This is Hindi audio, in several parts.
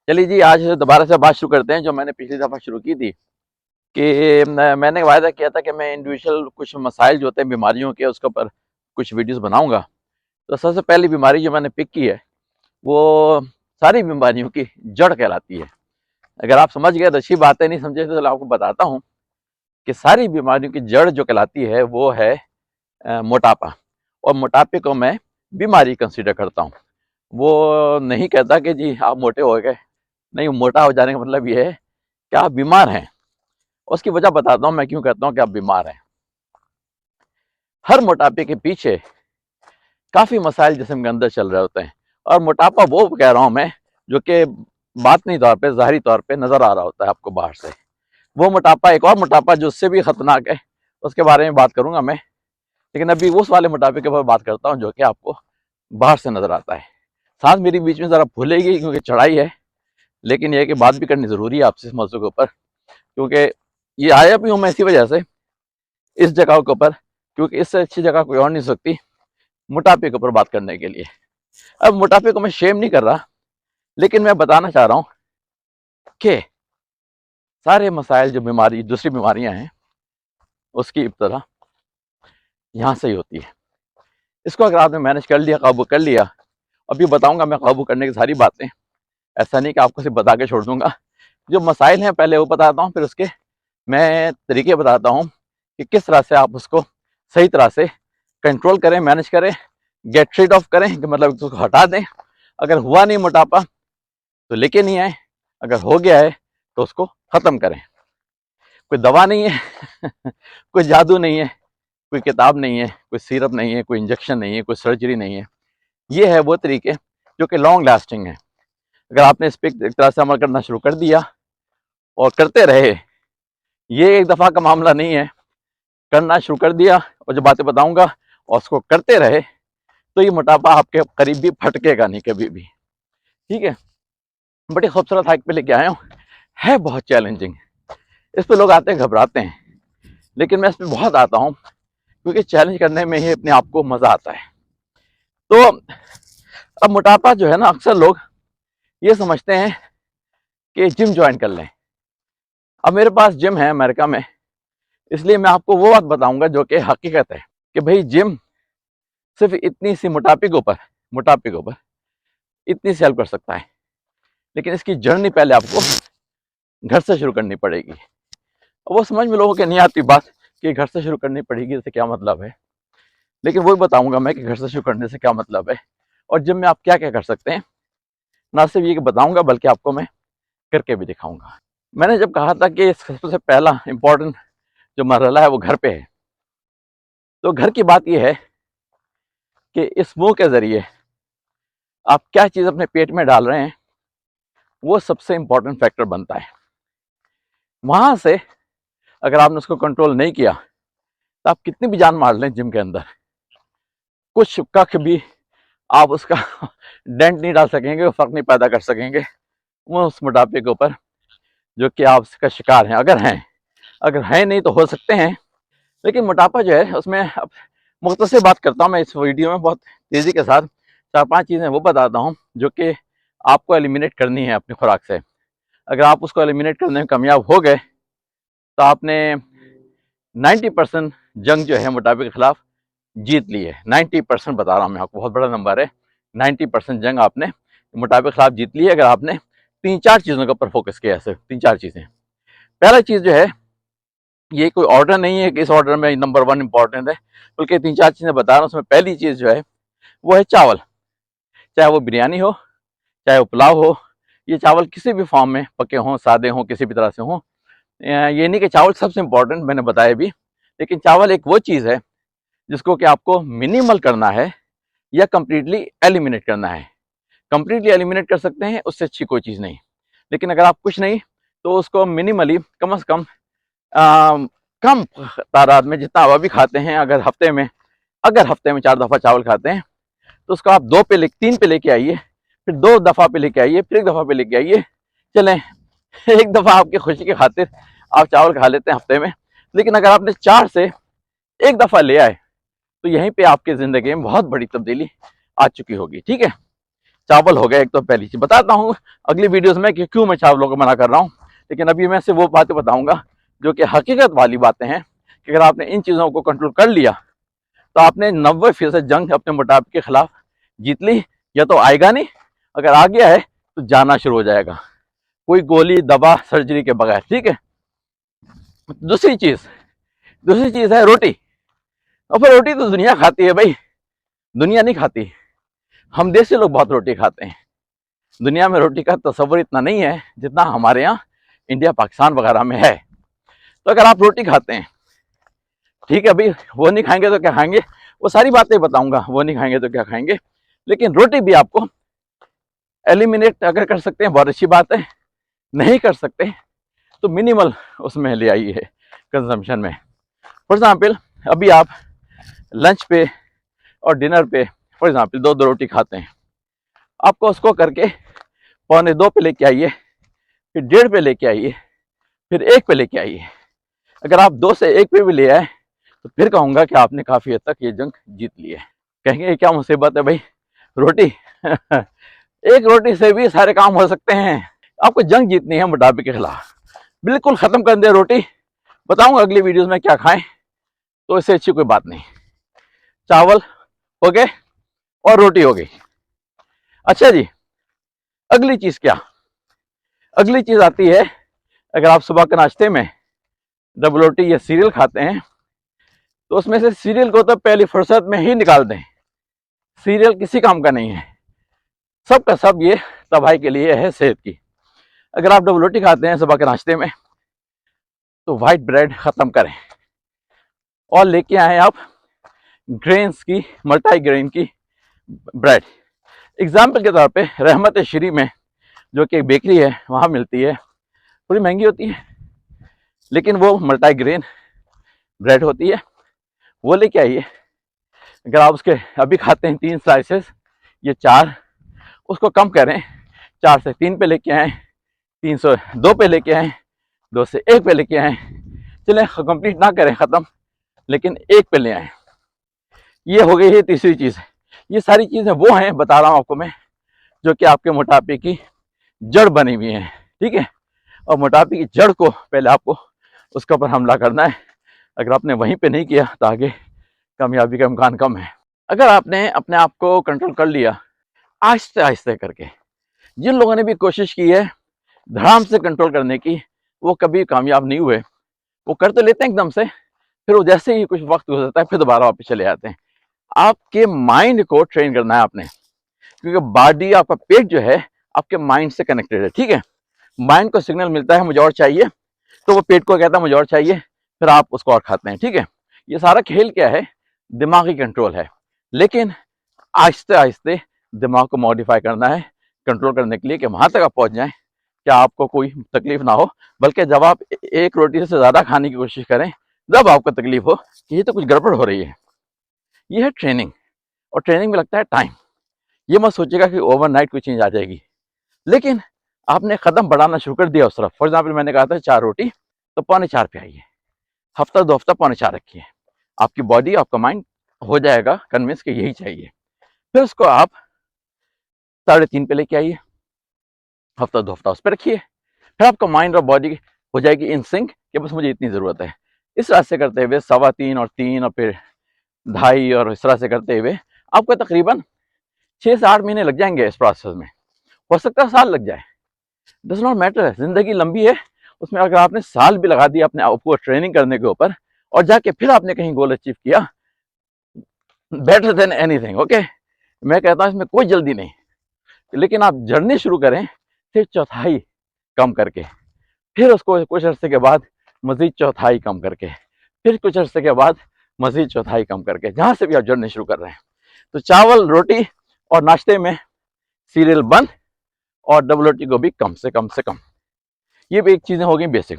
चलिए जी, आज दोबारा से बात शुरू करते हैं जो मैंने पिछली दफ़ा शुरू की थी कि मैंने वायदा किया था कि मैं इंडिविजुअल कुछ मसाइल जो होते हैं बीमारियों के उसके ऊपर कुछ वीडियोस बनाऊंगा। तो सबसे पहली बीमारी जो मैंने पिक की है वो सारी बीमारियों की जड़ कहलाती है। अगर आप समझ गए तो अच्छी बात है, नहीं समझे तो आपको बताता हूँ कि सारी बीमारियों की जड़ जो कहलाती है वो है मोटापा। और मोटापे को मैं बीमारी कंसिडर करता हूँ। वो नहीं कहता कि जी आप मोटे हो गए, नहीं, मोटा हो जाने का मतलब ये है कि आप बीमार हैं। उसकी वजह बताता हूँ मैं क्यों कहता हूँ कि आप बीमार हैं। हर मोटापे के पीछे काफी मसाइल जिस्म के अंदर चल रहे होते हैं। और मोटापा वो कह रहा हूँ मैं जो कि बातनी तौर पे, ज़ाहिरी तौर पे नजर आ रहा होता है आपको बाहर से। वो मोटापा, एक और मोटापा जो उससे भी खतरनाक है, उसके बारे में बात करूंगा मैं। लेकिन अभी उस वाले मोटापे के बारे में बात करता हूँ जो कि आपको बाहर से नजर आता है। सांस मेरी बीच में जरा फूलेगी क्योंकि चढ़ाई है, लेकिन यह है कि बात भी करनी जरूरी है आपसे इस मौजूद के ऊपर, क्योंकि ये आया भी हूँ मैं इसी वजह से इस जगह के ऊपर, क्योंकि इससे अच्छी जगह कोई और नहीं हो सकती मोटापे के ऊपर बात करने के लिए। अब मोटापे को मैं शेम नहीं कर रहा, लेकिन मैं बताना चाह रहा हूँ कि सारे मसाइल जो बीमारी, दूसरी बीमारियां हैं, उसकी इब्तदा यहाँ से ही होती है। इसको अगर आपने मैनेज कर लिया, काबू कर लिया, अभी बताऊंगा मैं काबू करने की सारी बातें। ऐसा नहीं कि आपको सिर्फ बता के छोड़ दूंगा। जो मसाइल हैं पहले वो बताता हूँ, फिर उसके मैं तरीके बताता हूँ कि किस तरह से आप उसको सही तरह से कंट्रोल करें, मैनेज करें, गेट रीड ऑफ करें, कि मतलब उसको हटा दें। अगर हुआ नहीं मोटापा तो लेके नहीं आए, अगर हो गया है तो उसको खत्म करें। कोई दवा नहीं है कोई जादू नहीं है, कोई किताब नहीं है, कोई सिरप नहीं है, कोई इंजेक्शन नहीं है, कोई सर्जरी नहीं है। ये है वो तरीके जो कि लॉन्ग लास्टिंग है। अगर आपने इस पर एक तरह से अमल करना शुरू कर दिया और करते रहे, ये एक दफा का मामला नहीं है, करना शुरू कर दिया और जो बातें बताऊंगा और उसको करते रहे, तो ये मोटापा आपके करीब भी फटकेगा नहीं कभी भी। ठीक है। बड़ी खूबसूरत हाइक पे लेके आया हूँ, है बहुत चैलेंजिंग। इस पे लोग आते हैं, घबराते हैं, लेकिन मैं इस पे बहुत आता हूँ क्योंकि चैलेंज करने में ही अपने आप को मजा आता है। तो अब मोटापा जो है ना, अक्सर लोग ये समझते हैं कि जिम ज्वाइन कर लें। अब मेरे पास जिम है अमेरिका में, इसलिए मैं आपको वो बात बताऊंगा जो कि हकीकत है कि भाई जिम सिर्फ इतनी सी मोटापे के ऊपर इतनी सी हेल्प कर सकता है, लेकिन इसकी जर्नी पहले आपको घर से शुरू करनी पड़ेगी। वो समझ में लोगों के नहीं आती बात कि घर से शुरू करनी पड़ेगी, इससे क्या मतलब है। लेकिन वही बताऊंगा मैं कि घर से शुरू करने से क्या मतलब है और जिम में आप क्या क्या कर सकते हैं। ना सिर्फ ये कि बताऊंगा बल्कि आपको मैं करके भी दिखाऊंगा। मैंने जब कहा था कि सबसे पहला इंपॉर्टेंट जो मरहला है वो घर पे है, तो घर की बात यह है कि इस मुंह के जरिए आप क्या चीज अपने पेट में डाल रहे हैं वो सबसे इंपॉर्टेंट फैक्टर बनता है। वहां से अगर आपने उसको कंट्रोल नहीं किया तो आप कितनी भी जान मार लें जिम के अंदर, कुछ कख भी आप उसका डेंट नहीं डाल सकेंगे, फर्क नहीं पैदा कर सकेंगे वो उस मोटापे के ऊपर जो कि आप उसका शिकार हैं। अगर हैं नहीं तो हो सकते हैं, लेकिन मोटापा जो है उसमें अब मुख्तसर बात करता हूँ मैं इस वीडियो में, बहुत तेजी के साथ 4-5 चीजें वो बताता हूँ जो कि आपको एलिमिनेट करनी है अपनी खुराक से। अगर आप उसको एलिमिनेट करने में कामयाब हो गए तो आपने 90% जंग जो है मोटापे के खिलाफ जीत ली है। 90% बता रहा हूँ मैं आपको, बहुत बड़ा नंबर है। 90% जंग आपने मोटापे के खिलाफ जीत ली है अगर आपने 3-4 चीजों के ऊपर फोकस किया। सिर्फ 3-4 चीजें। पहला चीज जो है, ये कोई ऑर्डर नहीं है कि इस ऑर्डर में नंबर 1 इंपॉर्टेंट है, बल्कि 3-4 चीजें बता रहा हूँ। उसमें पहली चीज जो है वो है चावल। चाहे वो बिरयानी हो, चाहे वो पुलाव हो, ये चावल किसी भी फॉर्म में पके हों, सादे हों, किसी भी तरह से हों। ये नहीं कि चावल सबसे इंपॉर्टेंट, मैंने बताया भी, लेकिन चावल एक वो चीज है जिसको कि आपको मिनिमल करना है या कंप्लीटली एलिमिनेट करना है। कंप्लीटली एलिमिनेट कर सकते हैं, उससे अच्छी कोई चीज नहीं। लेकिन अगर आप कुछ नहीं तो उसको मिनिमली, कम से कम कम तादाद में जितना आप अभी खाते हैं, अगर हफ्ते में 4 दफा चावल खाते हैं तो उसको आप 2 पे 3 पे लेके आइए, फिर 2 दफा पे लेके आइए, फिर 1 दफा पे लेके आइए। चलें, 1 दफा आपकी खुशी की खातिर आप चावल खा लेते हैं हफ्ते में, लेकिन अगर आपने 4 से 1 दफा ले आए तो यहीं पे आपकी जिंदगी में बहुत बड़ी तब्दीली आ चुकी होगी। ठीक है। चावल हो गया। एक तो पहली चीज बताता हूँ अगली वीडियोस में कि क्यों मैं चावलों को मना कर रहा हूँ, लेकिन अभी मैं सिर्फ वो बातें बताऊंगा जो कि हकीकत वाली बातें हैं कि अगर आपने इन चीज़ों को कंट्रोल कर लिया तो आपने 90% जंग अपने मोटापे के खिलाफ जीत ली। या तो आएगा नहीं, अगर आ गया है तो जाना शुरू हो जाएगा, कोई गोली दवा सर्जरी के बगैर। ठीक है। दूसरी चीज है रोटी। और फिर रोटी तो दुनिया खाती है भाई, दुनिया नहीं खाती, हम देसी लोग बहुत रोटी खाते हैं। दुनिया में रोटी का तस्वर इतना नहीं है जितना हमारे यहाँ इंडिया पाकिस्तान वगैरह में है। तो अगर आप रोटी खाते हैं, ठीक है भाई, वो नहीं खाएंगे तो क्या खाएंगे, वो सारी बातें बताऊंगा, वो नहीं खाएंगे तो क्या खाएंगे, लेकिन रोटी भी आपको एलिमिनेट अगर कर सकते हैं बहुत अच्छी बात है, नहीं कर सकते तो मिनिमल उसमें ले आइए कंजम्पशन में। फॉर एग्जाम्पल अभी आप लंच पे और डिनर पे फॉर एग्जाम्पल 2-2 रोटी खाते हैं, आपको उसको करके 1:45 पे लेके आइए, फिर 1:30 पे लेके आइए, फिर 1 पे लेके आइए। अगर आप 2 से 1 पे भी ले आए तो फिर कहूँगा कि आपने काफ़ी हद तक ये जंग जीत ली है। कहेंगे क्या मुसीबत है भाई, रोटी एक रोटी से भी सारे काम हो सकते हैं। आपको जंग जीतनी है मोटापे के खिलाफ, बिल्कुल खत्म कर दे रोटी। बताऊंगा अगली वीडियोस में क्या खाएं, तो इससे अच्छी कोई बात नहीं। चावल हो गए और रोटी हो गई। अच्छा जी, अगली चीज क्या, अगली चीज आती है, अगर आप सुबह के नाश्ते में डबल रोटी या सीरियल खाते हैं तो उसमें से सीरियल को तो पहली फुर्सत में ही निकाल दें। सीरियल किसी काम का नहीं है, सब का सब ये तबाही के लिए है, सेहत की। अगर आप डबल रोटी खाते हैं सुबह के नाश्ते में तो वाइट ब्रेड खत्म करें और लेके आए आप ग्रेन्स की, मल्टी ग्रेन की ब्रेड। एग्जाम्पल के तौर पे रहमत श्री में जो कि एक बेकरी है वहाँ मिलती है, थोड़ी महंगी होती है लेकिन वो मल्टी ग्रेन ब्रेड होती है, वो लेके आइए। अगर आप उसके अभी खाते हैं 3 स्लाइसेस, ये 4, उसको कम करें, 4 से 3 पे लेके आए, 3 से 2 पे लेके आए, 2 से 1 पे लेके आए। चलें कंप्लीट ना करें ख़त्म, लेकिन 1 पे ले आए। ये हो गई है तीसरी चीज़। ये सारी चीज़ें वो हैं बता रहा हूँ आपको मैं जो कि आपके मोटापे की जड़ बनी हुई है। ठीक है। और मोटापे की जड़ को पहले आपको उसके ऊपर हमला करना है। अगर आपने वहीं पे नहीं किया तो आगे कामयाबी का इम्कान कम है। अगर आपने अपने आप को कंट्रोल कर लिया आहिस्ते आहिस्ते करके, जिन लोगों ने भी कोशिश की है धड़ाम से कंट्रोल करने की, वो कभी कामयाब नहीं हुए। वो कर तो लेते हैं एकदम से, फिर वो जैसे ही कुछ वक्त गुजरता है फिर दोबारा वापस चले जाते हैं। आपके माइंड को ट्रेन करना है आपने, क्योंकि बॉडी, आपका पेट जो है आपके माइंड से कनेक्टेड है। ठीक है। माइंड को सिग्नल मिलता है मुझे और चाहिए, तो वो पेट को कहता है मुझे और चाहिए, फिर आप उसको और खाते हैं। ठीक है। ये सारा खेल क्या है, दिमागी कंट्रोल है। लेकिन आहिस्ते आहिस्ते दिमाग को मॉडिफाई करना है कंट्रोल करने के लिए कि वहां तक आप पहुंच जाएं कि आपको कोई तकलीफ ना हो। बल्कि जब आप एक रोटी से ज्यादा खाने की कोशिश करें जब आपको तकलीफ हो कि ये तो कुछ गड़बड़ हो रही है। ये है ट्रेनिंग, और ट्रेनिंग में लगता है टाइम। ये मत सोचिएगा कि ओवरनाइट कोई चेंज आ जाएगी, लेकिन आपने कदम बढ़ाना शुरू कर दिया उस तरफ। फॉर एग्जाम्पल मैंने कहा था 4 रोटी, तो 3:45 पे आइए, हफ्ता 2 हफ्ता 3:45 रखिए, आपकी बॉडी आपका माइंड हो जाएगा कन्विंस कि यही चाहिए। फिर उसको आप 3:30 पे लेके आइए, हफ्ता 2 हफ्ता उस पर रखिए, फिर आपका माइंड और बॉडी हो जाएगी इन सिंक कि बस मुझे इतनी ज़रूरत है। इस तरह से करते हुए 3.25 और 3 और फिर 2.5 और इस तरह से करते हुए आपको तकरीबन 6 से 8 महीने लग जाएंगे इस प्रोसेस में। हो सकता है साल लग जाए, डज नॉट मैटर, जिंदगी लंबी है। उसमें अगर आपने साल भी लगा दिया अपने आप को ट्रेनिंग करने के ऊपर और जाके फिर आपने कहीं गोल अचीव किया, बेटर देन एनीथिंग। ओके, मैं कहता हूँ इसमें कोई जल्दी नहीं, लेकिन आप जर्नी शुरू करें फिर चौथाई कम करके, फिर उसको कुछ अर्से के बाद मजीद चौथाई कम करके, फिर कुछ अर्से के बाद मजीद चौथाई कम करके, जहां से भी आप जर्नी शुरू कर रहे हैं। तो चावल रोटी और नाश्ते में सीरियल बंद, और डबल रोटी को भी कम से कम से कम। ये भी एक चीजें हो गई बेसिक।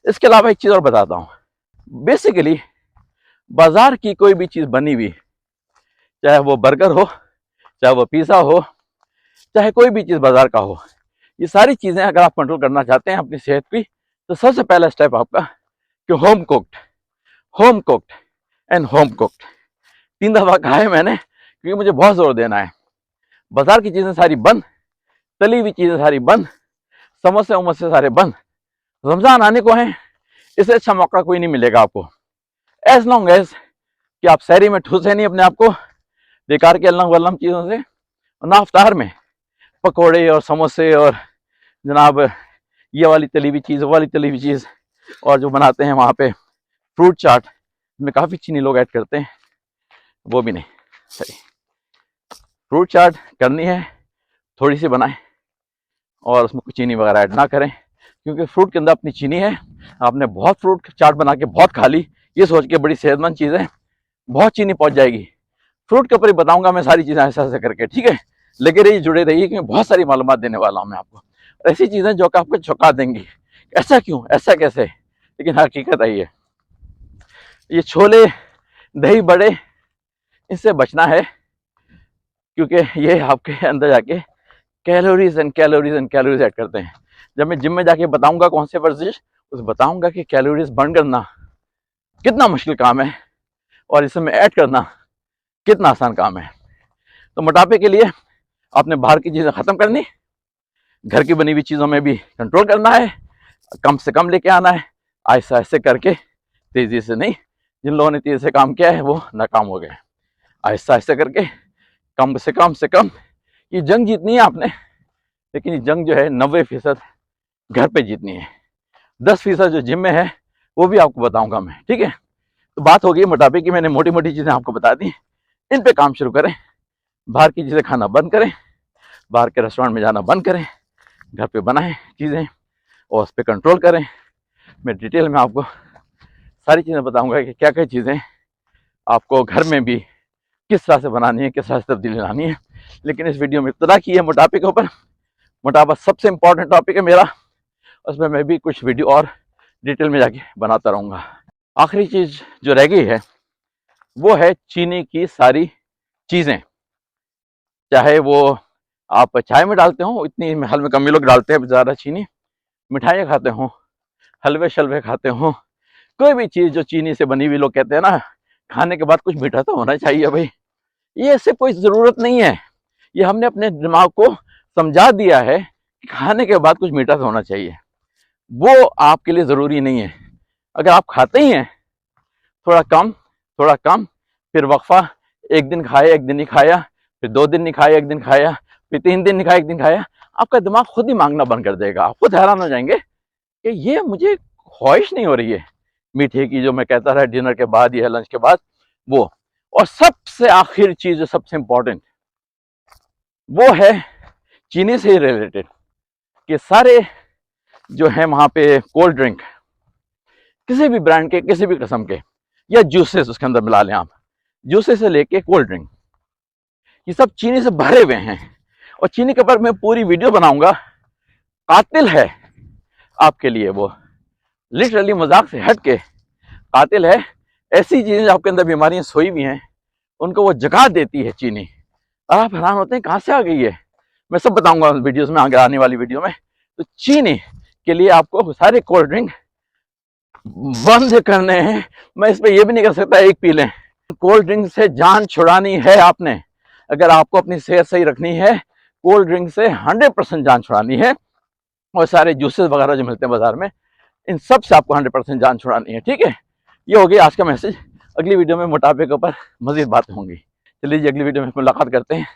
इसके अलावा एक चीज और बताता हूँ। बेसिकली बाजार की कोई भी चीज बनी हुई, चाहे वो बर्गर हो, चाहे वो पिज्जा हो, चाहे कोई भी चीज बाजार का हो, ये सारी चीजें अगर आप कंट्रोल करना चाहते हैं अपनी सेहत की, तो सबसे पहला स्टेप आपका कि home cooked and home cooked. 3 दफा कहा है मैंने, क्योंकि मुझे बहुत जोर देना है। बाजार की चीजें सारी बंद, तली हुई चीजें सारी बंद, समोसे उमोसे सारे बंद। रमजान आने को है, इससे अच्छा मौका कोई नहीं मिलेगा आपको। एज लॉन्ग एज कि आप शहरी में ठूसे नहीं अपने आप को बेकार के अल्लम वल्लम चीजों से, ना अफ्तार में पकौड़े और समोसे और जनाब ये वाली तली हुई चीज, वो वाली तली हुई चीज, और जो बनाते हैं वहां पे फ्रूट चाट में काफी चीनी लोग ऐड करते हैं, वो भी नहीं सही। फ्रूट चाट करनी है थोड़ी सी बनाएं और उसमें कुछ चीनी वगैरह ऐड ना करें, क्योंकि फ्रूट के अंदर अपनी चीनी है। आपने बहुत फ्रूट चाट बना के बहुत खा ली ये सोच के बड़ी सेहतमंद चीज़ है, बहुत चीनी पहुंच जाएगी। फ्रूट के ऊपर ही बताऊंगा मैं सारी चीज़ें ऐसे ऐसे करके, ठीक है। लगे रहिए, जुड़े रहिए, क्योंकि बहुत सारी मालूमात देने वाला हूं मैं आपको, ऐसी चीज़ें जो कि आपको चौंका देंगी। ऐसा क्यों, ऐसा कैसे, लेकिन हकीकत है ये छोले दही बड़े इससे बचना है, क्योंकि ये आपके अंदर जाके calories and calories and calories add करते हैं। जब मैं जिम में जाके बताऊंगा कौन से वर्जिश, उस बताऊंगा कि कैलोरीज बर्न करना कितना मुश्किल काम है और इसमें ऐड करना कितना आसान काम है। तो मोटापे के लिए आपने बाहर की चीजें खत्म करनी, घर की बनी हुई चीजों में भी कंट्रोल करना है, कम से कम लेके आना है, ऐसा ऐसे करके, तेजी से नहीं। जिन लोगों ने तेजी से काम किया है वो नाकाम हो गए। ऐसा ऐसे करके कम से कम ये जंग जीतनी है आपने, लेकिन ये जंग जो है 90% घर पे जीतनी है। 10% जो जिम में है वो भी आपको बताऊंगा मैं, ठीक है। तो बात हो गई मोटापे की, मैंने मोटी मोटी चीजें आपको बता दी, इन पे काम शुरू करें। बाहर की चीजें खाना बंद करें, बाहर के रेस्टोरेंट में जाना बंद करें, घर पे बनाएं चीजें और उस पर कंट्रोल करें। मैं डिटेल में आपको सारी चीजें बताऊंगा कि क्या क्या चीजें आपको घर में भी किस तरह से बनानी है, किस तरह से तब्दीली लानी है। लेकिन इस वीडियो में इब्तदा की है मोटापे के ऊपर। मोटापा सबसे इंपॉर्टेंट टॉपिक है मेरा, उसमें मैं भी कुछ वीडियो और डिटेल में जाके बनाता रहूंगा। आखिरी चीज जो रह गई है वो है चीनी की सारी चीजें, चाहे वो आप चाय में डालते हो, इतनी हल में कम लोग डालते हैं ज़्यादा चीनी, मिठाइयाँ खाते हो, हलवे शलवे खाते हो, कोई भी चीज़ जो चीनी से बनी हुई, लोग कहते हैं ना खाने के बाद कुछ मीठा तो होना चाहिए भाई, ये ऐसे कोई ज़रूरत नहीं है। ये हमने अपने दिमाग को समझा दिया है कि खाने के बाद कुछ मीठा तो होना चाहिए, वो आपके लिए ज़रूरी नहीं है। अगर आप खाते ही हैं थोड़ा कम, फिर वक्फा, एक दिन खाया एक दिन नहीं खाया, फिर 2 दिन नहीं खाया एक दिन खाया, फिर 3 दिन नहीं खाया एक दिन खाया, आपका दिमाग खुद ही मांगना बंद कर देगा। आप खुद हैरान हो जाएंगे कि ये मुझे ख्वाहिश नहीं हो रही है मीठे की, जो मैं कहता रहा डिनर के बाद या लंच के बाद वो। और सबसे आखिर चीज जो सबसे इंपॉर्टेंट वो है चीनी से रिलेटेड, कि सारे जो है वहां पे कोल्ड ड्रिंक किसी भी ब्रांड के, किसी भी किस्म के, या जूसेस उसके अंदर मिला लें आप, जूसेस से लेके कोल्ड ड्रिंक, ये सब चीनी से भरे हुए हैं। और चीनी के ऊपर मैं पूरी वीडियो बनाऊंगा, कातिल है आपके लिए वो, लिटरली मजाक से हट के कातिल है। ऐसी चीजें आपके अंदर बीमारियां सोई हुई हैं, उनको वो जगा देती है चीनी। आप हैरान होते हैं कहां से आ गई है, मैं सब बताऊंगा वीडियोस में, आगे आने वाली वीडियो में। तो चीनी के लिए आपको सारे कोल्ड ड्रिंक बंद करने हैं। मैं इस पर यह भी नहीं कर सकता एक पी लें, कोल्ड ड्रिंक से जान छुड़ानी है आपने। अगर आपको अपनी सेहत सही रखनी है, कोल्ड ड्रिंक से 100% जान छुड़ानी है। और सारे जूसेस वगैरह जो मिलते हैं बाजार में, इन सब से आपको 100% जान छुड़ानी है, ठीक है। ये हो गया आज का मैसेज। अगली वीडियो में मोटापे के ऊपर मजीद बातें होंगी। चलिए जी, अगली वीडियो में मुलाकात करते हैं।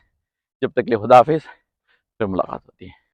जब तक के लिए खुदा हाफिज, फिर मुलाकात होती है।